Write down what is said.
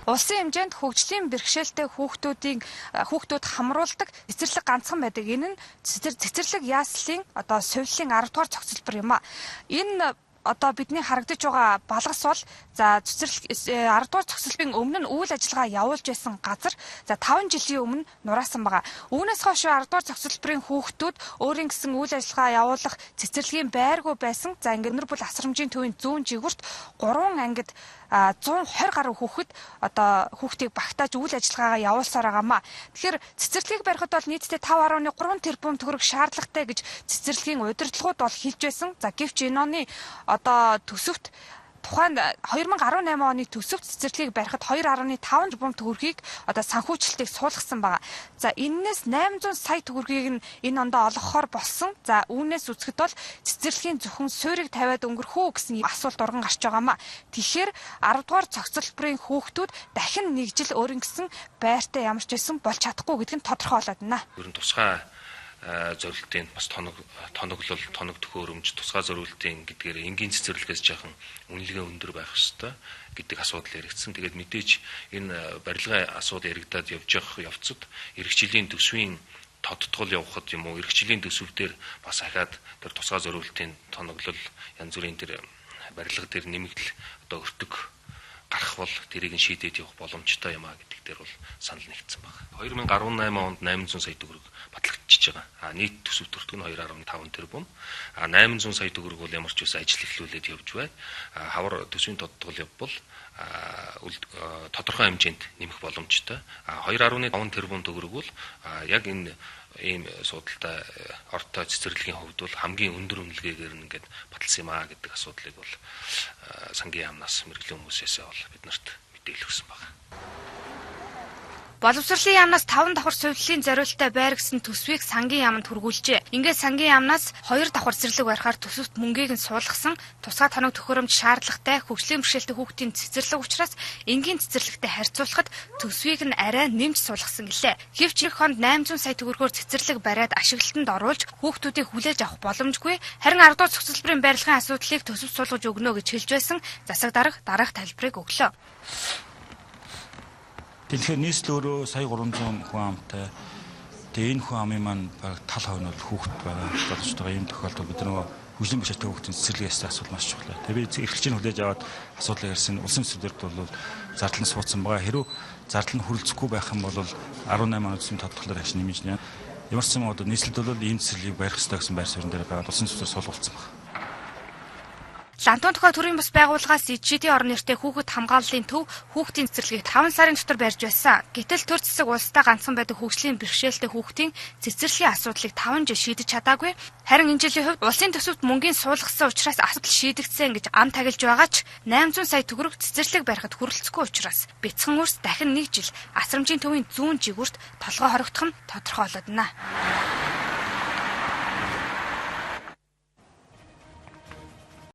Улсын хэмжээнд хөгжлийн бэрхшээлтэй хүүхдүүд хамруулдаг цэцэрлэг ганцхан байдаг. Энэ нь цэцэрлэг яслын сувлын 10 дугаар цогцлбор юм а. Энэ бидний харагдаж байгаа балгас бол цэцэрлэг 10 дугаар цогцлборын өмнө нь үйл ажиллагаа явуулж байсан газар 5 жилийн өмнө нураасан байгаа. Үүнээс хойш 10 дугаар цогцлборын хүүхдүүд өөрийн гэсэн үйл ажиллагаа явуулах цэцэрлэгийн байргүй байсан. Ингээд өнөр бүл асрамжийн төвийн зүүн жигүүрт 3 ангид 120 гаруй хүүхдийг багтааж үйл ажиллагаагаа явуулсаар байгаамаа. Тэгэхээр цэцэрлэгийг барихад бол нийтдээ 5.3 тэрбум төгрөг шаардлагатай гэж цэцэрлэгийн удирдлагууд бол хэлж байсан. Гэвч энэ оны төсөвт тухайн 2018 оны төсөвт цэцэрлэгийг барихад 2.5 тэрбум төгрөгийг санхүүжилтийг суулгасан байгаа. Энээс 800 сая төгрөгийг нь энэ ондоо олгохоор болсон. Үүнээс үзэхэд бол цэцэрлэгийн зөвхөн суурийг тавиад өнгөрөх үү гэсэн асуулт урган гарч байгаамаа. Тэгэхээр 10 дугаар цогцлборын хүүхдүүд дахин нэг жил өөрийн гэсэн байртай ямар ч байсан болж чадахгүй гэдг нь тодорхой болоод байна. Ер нь тусгай зорилтын бас тоноглол, тоног төхөөрөмж, тусгай зорилтын гэдгээр энгийн цэцэрлэгээс жаахан үнэлгээ өндөр байх ёстой гэдэг асуудал яригдсан. Тэгээд мэдээж энэ барилгын асуудал яригдаад явж явах явцад эрхчлэлийн төсвийн тодтгол явахад юм уу, эрхчлэлийн төсөв дээр бас ахаад тэр тусгай зорилтын тоноглол, янз бүрийн тэр барилга дээр нэмэгдэл өртөг гарах бол тэрийг нь шийдээд явах боломжтой юм а гэдэг дээр бол санал нэгдсэн байна. 2018 онд 800 сая төгрөг батлагдчихж байгаа. Нийт төсөв төртөг нь 2.5 тэрбум. 800 сая төгрөг бол ямар ч үс ажил эхлүүлээд явж байна. Хавар төсвийн тодтгол явбал тодорхой хэмжээнд нэмэх боломжтой. 2.5 тэрбум төгрөг бол яг энэ ийм судалтай ортой цэцэрлэгийн хувьд бол хамгийн өндөр үнэлгээгээр ингээд баталсан юм аа гэдэг асуудлыг бол сангийн яамнаас мэрэгжлийн хүмүүсээс бол биднэрт мэдээлэл өгсөн байна. Боловсролын яамнаас 5 давхар сувллын зориулалттай байр гэсэн төсвийг сангийн яамд хүргүүлжээ. Ингээд сангийн яамнаас 2 давхар цэцэрлэг барихаар төсөвт мөнгийг нь суулгасан тусгай тоног төхөөрөмж шаардлагатай хөгжлийн бэрхшээлтэй хүүхдийн цэцэрлэг учраас энгийн цэцэрлэгтэй харьцуулахад төсвийг нь арай нэмж суулгасан гэлээ. Гэвч эх хонд 800 сая төгрөгөөр цэцэрлэг бариад ашиглалтанд оруулж хүүхдүүдийг хүлээж авах боломжгүй. Харин 10 дугаар цогцлборын барилгын асуудлыг төсөвт суулгаж өгнө гэж хэлж байсан. Засаг дарга тайлбарыг өглөө. Тэгэхээр нийслэл өөрөө сая 300 хүн амтай. Тэгээ энэ хүн амын маань бараг тал хувь нь бол хүүхэд байгаа болж байгаа юм тохиолдолд бид нөгөө хөгжлийн бэрхшээлтэй хүүхдийн цэцэрлэгээс асуул маш чухал. Тэгээ би эрхлэгчийн хүлээж аваад асуудлыг ярьсан улсын төсвөрт бол зардал нь суудсан байгаа. Хэрвээ зардал нь хүрэлцэхгүй байх юм бол 18 оны төсвийн тодтголоор хаш нэмж нэ. Ямар ч юм нийслэлд бол энэ цэцэрлэгийг барих ёстой гэсэн байр суурин дээр байгаа улсын төсвөр суулгуулсан байна. Лантон тохой төрийн бас байгууллагаас ижидийн орон нэртэй хүүхэд хамгааллын төв хүүхдийн цэцэрлэгийг 5 сарын дотор барьж байсан. Гэтэл төр засаг улстай ганцхан байдаг хөгжлийн бэрхшээлтэй хүүхдийн цэцэрлэгийн асуудлыг 5 жил шийдэж чадаагүй. Харин энэ жилийн хувьд улсын төсөвт мөнгөний суулгасан учраас асуудал шийдэгдсэн гэж ам тагилж байгаа ч 800 сая төгрөг цэцэрлэг барихад хүрэлцэхгүй учраас бяцхан өрс дахин нэг жил асрамжийн төвийн зүүн жигүүрт толгой хоригдох нь тодорхой болоод байна.